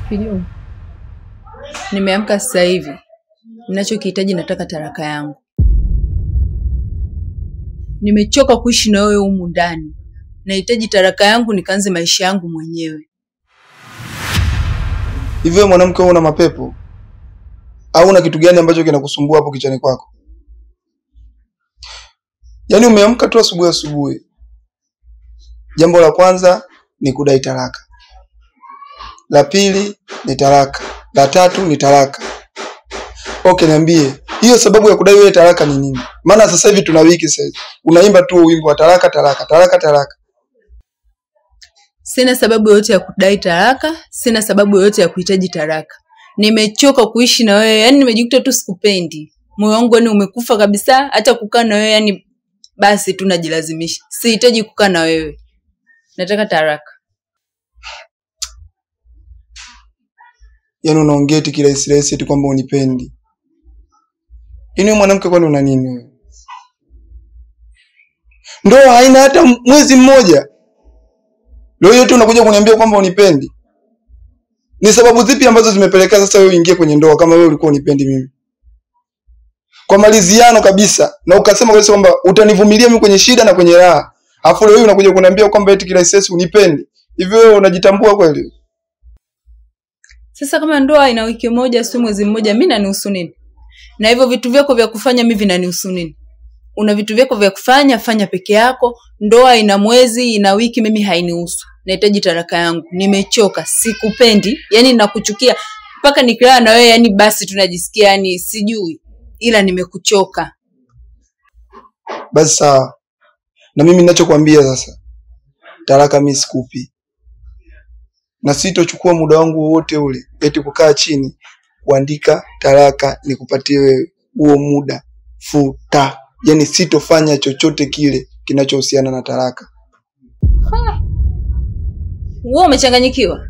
Kijua. Nimeamka sasa hivi. Ninachokihitaji nataka talaka yangu. Nimechoka kuishi na wewe humu ndani. Nahitaji talaka yangu nikaanze maisha yangu mwenyewe. Hivi wewe mwanamke una mapepo? Au una kitu gani ambacho kinakusumbua hapo kichwani kwako? Yaani umeamka tu asubuhi. Jambo la kwanza ni kudai talaka. La pili ni talaka. La tatu ni talaka. Okay, niambie, hiyo sababu ya kudai wewe talaka ni nini? Maana sasa hivi tuna wiki sasa. Unaimba tu wimbo wa talaka. Sina sababu yoyote ya kudai talaka, sina sababu yoyote ya kuhitaji talaka. Nimechoka kuishi na wewe, yani nimejikuta tu sikupendi. Moyo wangu ni umekufa kabisa, hata kukaa na wewe yani basi tunajilazimisha. Sihitaji kukaa na wewe. Nataka talaka. Yaani unaongea eti kirahisi eti kwamba unipendi. Ini mwanamke kwani una nini wewe? Ndoa haina hata mwezi mmoja. Leo yote unakuja kuniambia kwamba unipendi. Ni sababu zipi ambazo zimepelekea sasa wewe uingie kwenye ndoa kama wewe ulikuwa unipendi mimi? Kwa maliziano kabisa, na ukasema kwamba utanivumilia mimi kwenye shida na kwenye raha. Alafu leo unakuja kuniambia kwamba eti kirahisi unipendi. Hivi wewe unajitambua kweli? Sasa kama ndoa ina wiki moja si mwezi mmoja, mimi nanihusu nini? Na hivyo vitu vyako vya kufanya mimi vinanihusu nini? Una vitu vyako vya kufanya, fanya peke yako. Ndoa ina mwezi, ina wiki, mimi hainihusu. Nahitaji talaka yangu. Nimechoka, sikupendi, yani nakuchukia. Mpaka nikilala na wewe yani basi tunajisikia yani sijui. Ila nimekuchoka. Basi sawa. Na mimi ninachokuambia sasa, talaka mimi sikupi. Na sitochukua muda wangu wote ule eti kukaa chini kuandika talaka nikupatie wewe huo muda. Futa. Yani sitofanya chochote kile kinachohusiana na talaka. Wewe umechanganyikiwa?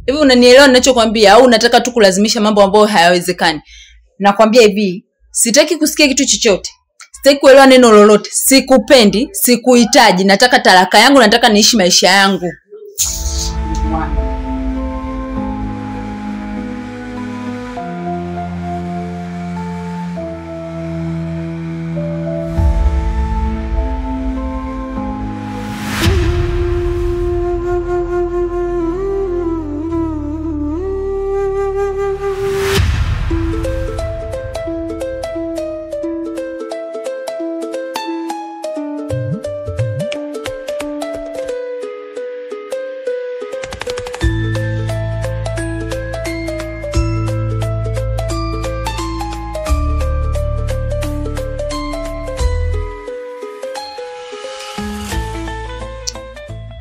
Hivi unanielewa ninachokwambia au unataka tu kulazimisha mambo ambayo hayawezekani? Nakwambia hivi, sitaki kusikia kitu chochote. Sitaki kuelewa neno lolote. Sikupendi, sikuhitaji, nataka talaka yangu, nataka niishi maisha yangu.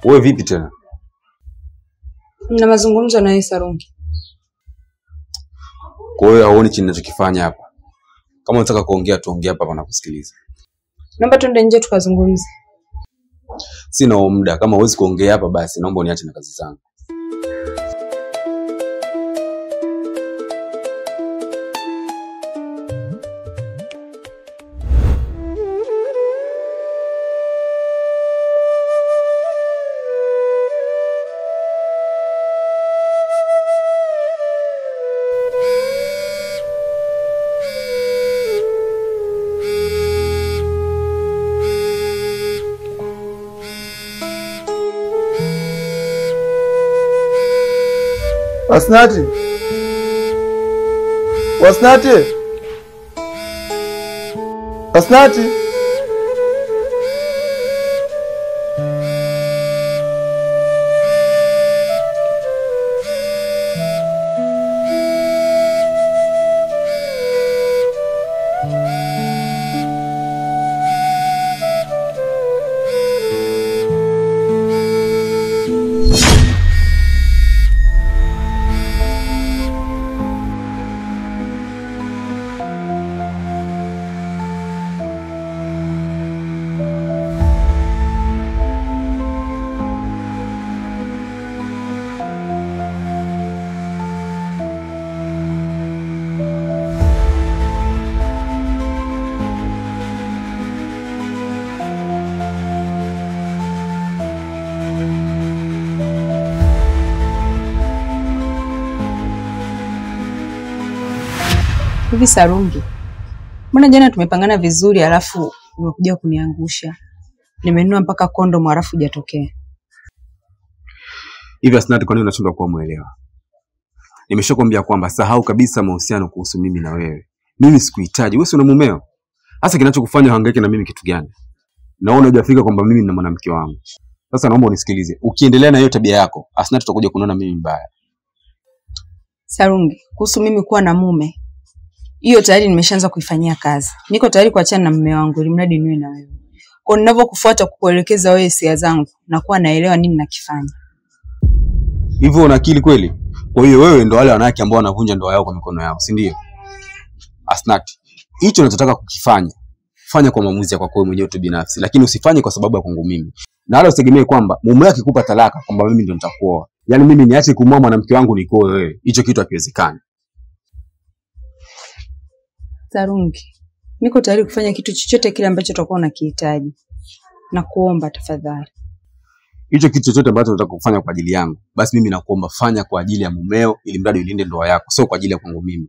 Wewe vipi tena? Na mazungumzo na yeye Sarungi. Kwa hiyo hauoni chini ninachokifanya hapa? Kama unataka kuongea tuongee hapa na kusikiliza. Naomba tuende nje tukazungumze. Sina muda, kama huwezi kuongea hapa basi naomba uniache na kazi zangu. Wasnati. Hivi Sarungi, mbona jana tumepangana vizuri alafu umekuja kuniangusha? Nimenunua mpaka kondomu alafu hujatokea. Hivi Asnati, kwa nini unashindwa kuwa muelewa? Nimeshakwambia kwamba sahau kabisa mahusiano kuhusu mimi na wewe. Mimi sikuhitaji, wewe si una mumeo. Hasa kinachokufanya hangaike na mimi kitu gani? Naona hujafika kwamba mimi na mwanamke wangu. Sasa naomba unisikilize. Ukiendelea na hiyo tabia yako, Asnati tutakuja kuniona mimi mbaya. Sarungi, kuhusu mimi kuwa na mume, hiyo tayari nimeshaanza kuifanyia kazi. Niko tayari kuachana na mume wangu ili mradi niwe na wewe. Kwa ninavyokufuata kukuelekeza wewe hisia zangu na kuwa naelewa nini nakifanya. Hivyo una akili kweli? Kwa hiyo wewe ndo wale wanawake ambao wanavunja ndoa yao kwa mikono yao, si ndio? Asnati, hicho unachotaka kukifanya, fanya kwa maamuzi yako wewe mwenyewe tu binafsi, lakini usifanye kwa sababu ya kwangu mimi. Na wala usitegemee kwamba mume wake akikupa talaka kwamba mimi ndio nitakuoa. Yaani mimi niache kumwoa mwanamke wangu nikoe wewe. Hicho kitu hakiwezekani. Sarungi, niko tayari kufanya kitu chochote kile ambacho utakuwa unakihitaji. Na kuomba tafadhali. Hicho kitu chochote ambacho unataka kufanya kwa ajili yangu, basi mimi nakuomba fanya kwa ajili ya mumeo ili mradi ulinde ndoa yako, sio kwa ajili ya kwangu mimi.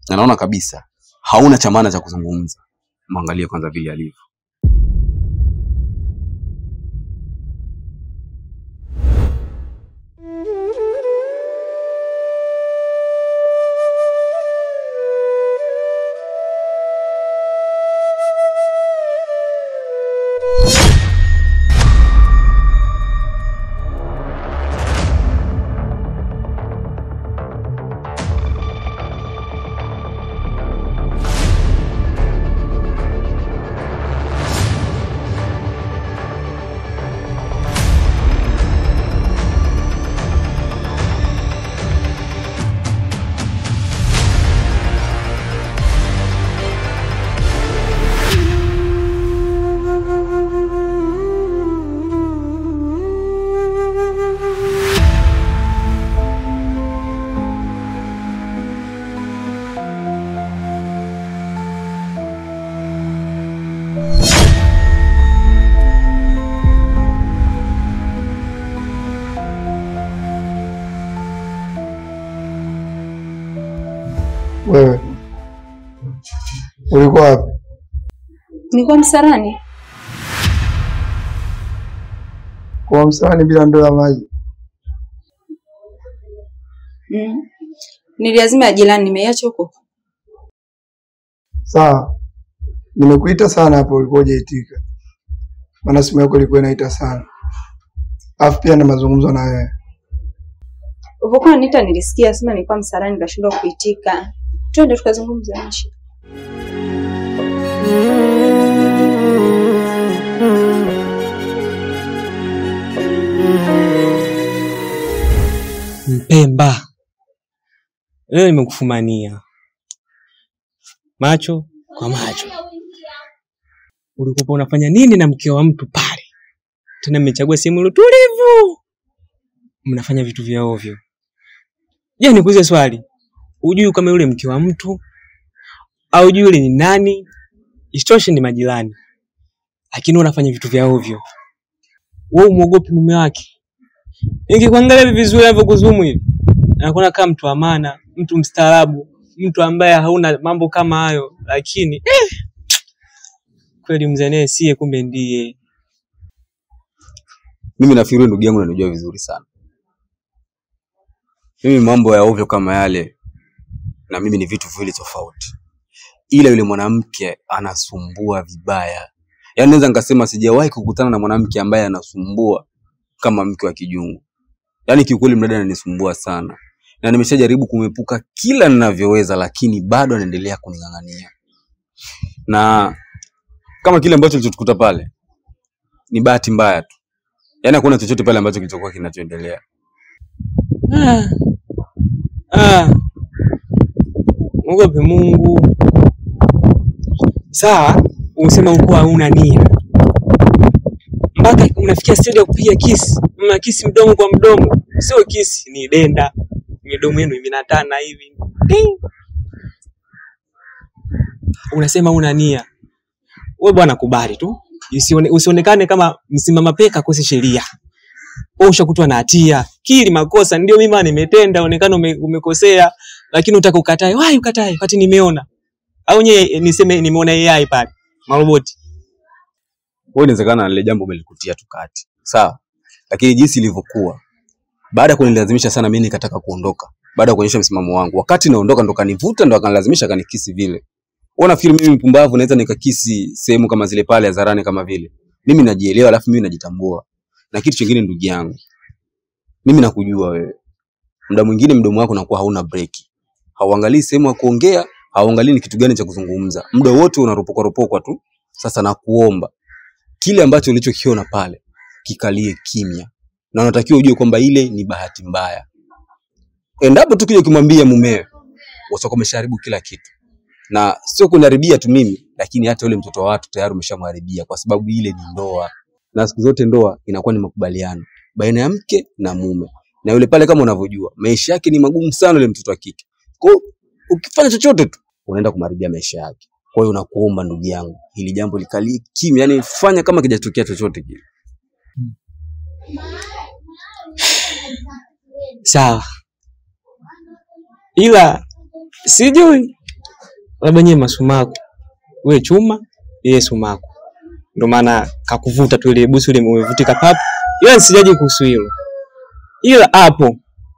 Na naona kabisa hauna cha maana cha kuzungumza. Muangalie kwanza vile alivyo. Wewe ulikuwa wapi? Nilikuwa msarani. Kwa msarani bila ndoo ya maji? Niliazima ya jirani nimeiacha huko. Sawa. Nimekuita sana hapo ulikuwa hujaitika. Maana simu yako ilikuwa inaita sana. Alafu pia na mazungumzo na wewe. Ulipokuwa unaniita nilisikia, sema nilikuwa msarani nikashindwa kuitika. Twende tukazungumza nchi. Mpemba, leo nimekufumania macho kwa macho. Ulikuwa unafanya nini na mke wa mtu pale? Tena mmechagua sehemu tulivu, mnafanya vitu vya ovyo. Je, nikuulize swali, hujui kama yule mke wa mtu au hujui yule ni nani? Isitoshe ni majirani, lakini unafanya vitu vya ovyo. Wewe muogopi mume wake? Nikikuangalia vizuri unavyokuzumu hivi, nakuona kama mtu amana, mtu mstaarabu, mtu ambaye hauna mambo kama hayo, lakini kweli mzee siye kumbe ndiye. Mimi nafikiri ndugu yangu unanijua vizuri sana. Mimi mambo ya ovyo kama yale na mimi ni vitu viwili tofauti. Ila yule mwanamke anasumbua vibaya. Yaani naweza nikasema sijawahi kukutana na mwanamke ambaye anasumbua kama mke wa kijungu. Yaani kiukweli mdada ananisumbua sana. Na nimeshajaribu kumepuka kila ninavyoweza, lakini bado anaendelea kuningangania. Na kama kile ambacho kilichotukuta pale ni bahati mbaya tu. Yaani hakuna chochote pale ambacho kilichokuwa kinachoendelea. Mungu Mungu. Sawa, unasema uko hauna nia. Mpaka unafikia stage ya kupiga kisi. Mna kisi mdomo kwa mdomo. Sio kisi, ni denda. Midomo yenu imenatana hivi. Unasema una nia. Wewe bwana kubali tu. Usionekane kama msimama peka kosi sheria. Wewe ushakutwa na hatia. Kili makosa ndio mimi nimetenda, onekana umekosea. lakini utaka ukatae. Why ukatae? Wakati nimeona. Au nye niseme nimeona AI pale. Maroboti. Wewe inawezekana ile jambo umelikutia tukati. Sawa. Lakini jinsi ilivyokuwa, baada ya kunilazimisha sana mimi nikataka kuondoka. Baada ya kuonyesha msimamo wangu, wakati naondoka ndo kanivuta, ndo akanilazimisha kanikisi vile. Wewe unafikiri mimi mpumbavu naweza nikakisi sehemu kama zile pale hadharani kama vile? Mimi najielewa, alafu mimi najitambua. Na kitu kingine ndugu yangu, mimi nakujua wewe. Muda mwingine mdomo wako unakuwa hauna break. Hauangalii sehemu ya kuongea, hauangalii ni kitu gani cha kuzungumza. Muda wote unaropokwa tu. Sasa nakuomba kile ambacho ulichokiona pale kikalie kimya. Na unatakiwa ujue kwamba ile ni bahati mbaya. Endapo tukija kumwambia mumewe, wasoko umeshaharibu kila kitu. Na sio kuniharibia tu mimi, lakini hata yule mtoto wa watu tayari umeshamharibia, kwa sababu ile ni ndoa. Na siku zote ndoa inakuwa ni makubaliano baina ya mke na mume. Na yule pale kama unavyojua, maisha yake ni magumu sana yule mtoto wa kike. Kwa hiyo ukifanya chochote tu unaenda kumharibia maisha yake. Kwa hiyo nakuomba ndugu yangu, hili jambo likalie kimya, yani fanya kama kijatokea chochote kile. Sawa. Ila sijui labda nyewe masumaku. Wewe chuma, yeye sumaku. Ndio maana kakuvuta tu ile busu ile umevutika papo. Ila sijaje kuhusu hilo. Ila hapo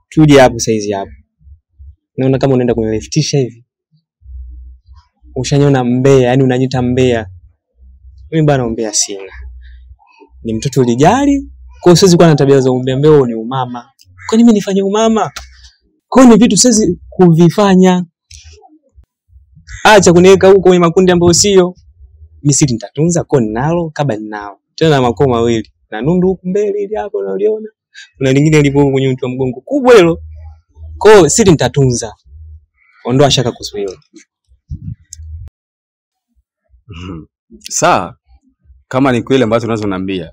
tuje hapo saizi hapo. Naona kama unaenda kunileftisha hivi. Ushanyona mbea, yani unanyita mbea. Mimi bana umbea sina. Ni mtoto ulijali, kwa hiyo siwezi kuwa na tabia za umbea. Mbea ni umama. Kwa nini mimi nifanye umama? Kwa ni vitu siwezi kuvifanya. Acha kuniweka huko kwenye makundi ambayo sio. Mimi sisi nitatunza kwa ninalo kaba ninao. Tena makao mawili. Na nundu huko mbele ile hapo unaliona. Kuna lingine lipo kwenye mtu wa mgongo kubwa hilo. Kwa hiyo sisi nitatunza. Ondoa shaka kuhusu hilo. Sawa. Kama ni kweli ambacho unazoniambia,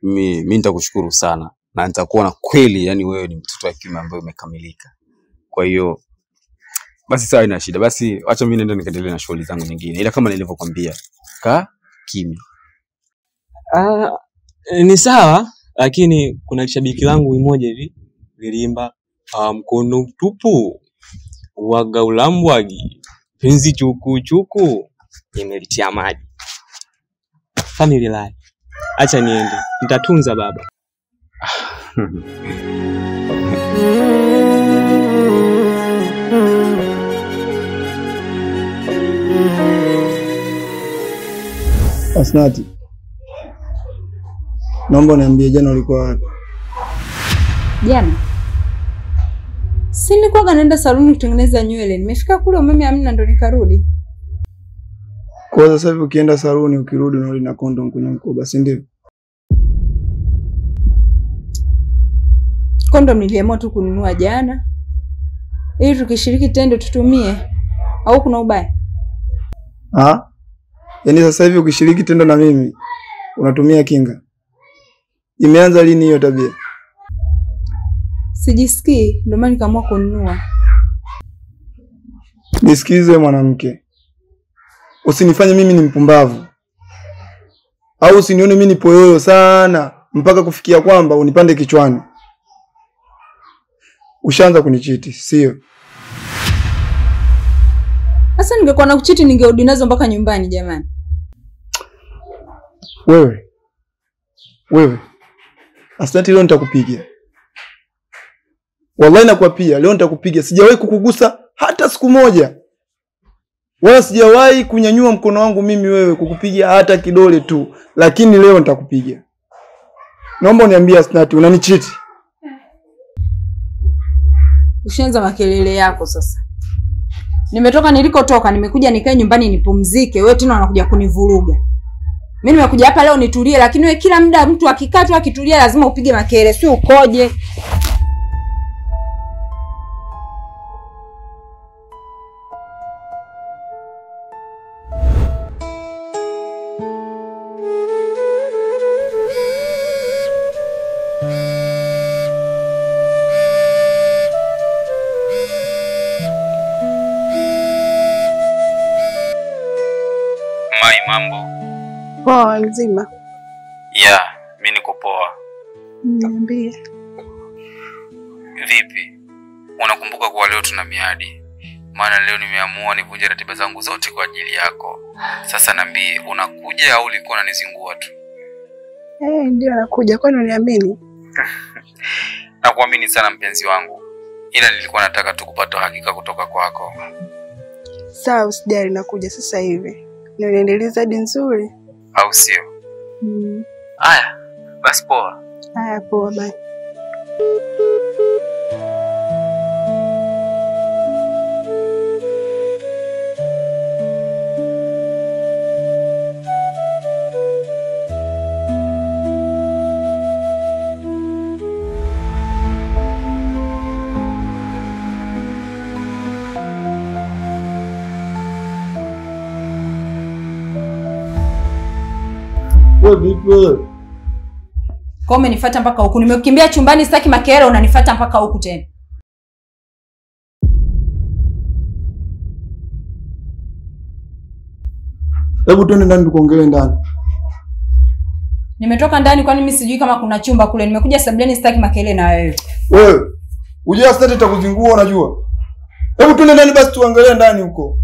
mimi nitakushukuru sana na nitakuwa na kweli, yani wewe ni mtoto wa kiume ambaye umekamilika. Kwa hiyo basi sawa, ina shida. Basi acha mimi nenda nikaendelee na shughuli zangu nyingine. Ila kama nilivyokuambia, kaa kimya. Ni sawa, lakini kuna shabiki langu mmoja hivi lilimba mkono mtupu waga ulambwagi penzi chuku chuku imelitia maji. Family life. Acha niende. Nitatunza baba. Asnati, naomba niambie jana ulikuwa wapi? Jana si nilikuwa naenda saluni kutengeneza nywele. Nimefika kule umeme hamna ndo nikarudi. Kwa sasa hivi ukienda saluni ukirudi unarudi na kondom kwenye mkoba, si ndio? Kondom niliamua tu kununua jana ili tukishiriki tendo tutumie, au kuna ubaya? Yaani sasa hivi ukishiriki tendo na mimi unatumia kinga? Imeanza lini hiyo tabia? Sijisikii, ndio maana nikaamua kununua. Nisikize mwanamke. Usinifanye mimi ni mpumbavu. Au usinione mimi ni poyoyo sana mpaka kufikia kwamba unipande kichwani. Ushaanza kunichiti, sio? Sasa ningekuwa na kuchiti ningerudi nazo mpaka nyumbani jamani. Wewe. Asante, leo nitakupiga. Wallahi nakuapia, leo nitakupiga. Sijawahi kukugusa hata siku moja. Wala sijawahi kunyanyua mkono wangu mimi wewe kukupiga hata kidole tu, lakini leo nitakupiga. Naomba uniambie Asnati, unanichiti? Ushaanza makelele yako sasa. Nimetoka nilikotoka, nimekuja nikae nyumbani nipumzike. Wewe tena unakuja kunivuruga. Mimi nimekuja hapa leo nitulie, lakini wewe kila muda mtu akikatwa akitulia lazima upige makelele. Sio ukoje? Mambo. Poa mzima. Mimi niko poa. Niambie. Vipi? Unakumbuka kwa leo tuna miadi? Maana leo nimeamua nivunje ratiba zangu zote kwa ajili yako. Sasa niambie, unakuja au ulikuwa unanizingua tu? Ndio nakuja, kwani uniamini? Nakuamini sana mpenzi wangu. Ila nilikuwa nataka tu kupata hakika kutoka kwako. Sawa, usijali, nakuja sasa hivi. Niendeleza hadi nzuri. Au sio? Haya, basi poa. Haya, poa, bye. Wewe vipi? Kwa umenifuata mpaka huku. Nimekukimbia chumbani, sitaki makero, unanifuata mpaka huku tena. Hebu twende ndani tukaongelee ndani. Nimetoka ndani kwani mimi sijui kama kuna chumba kule. Nimekuja sebuleni, sitaki makele na wewe. Wewe, unajua sasa nitakuzingua unajua. Hebu twende ndani basi tuangalie ndani huko.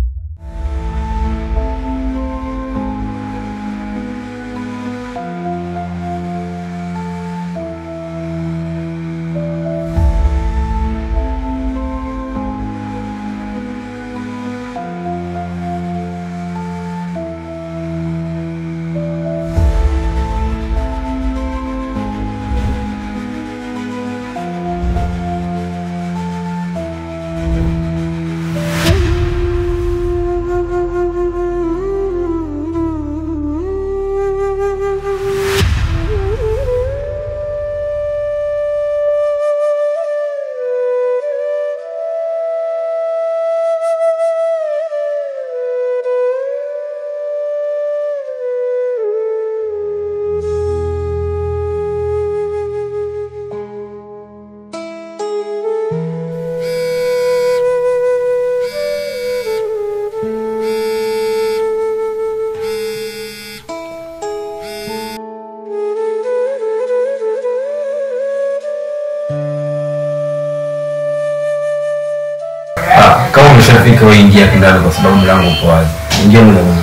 Kama umeshafika wewe ingia ndani kwa sababu mlango upo wazi. Ingia ndani.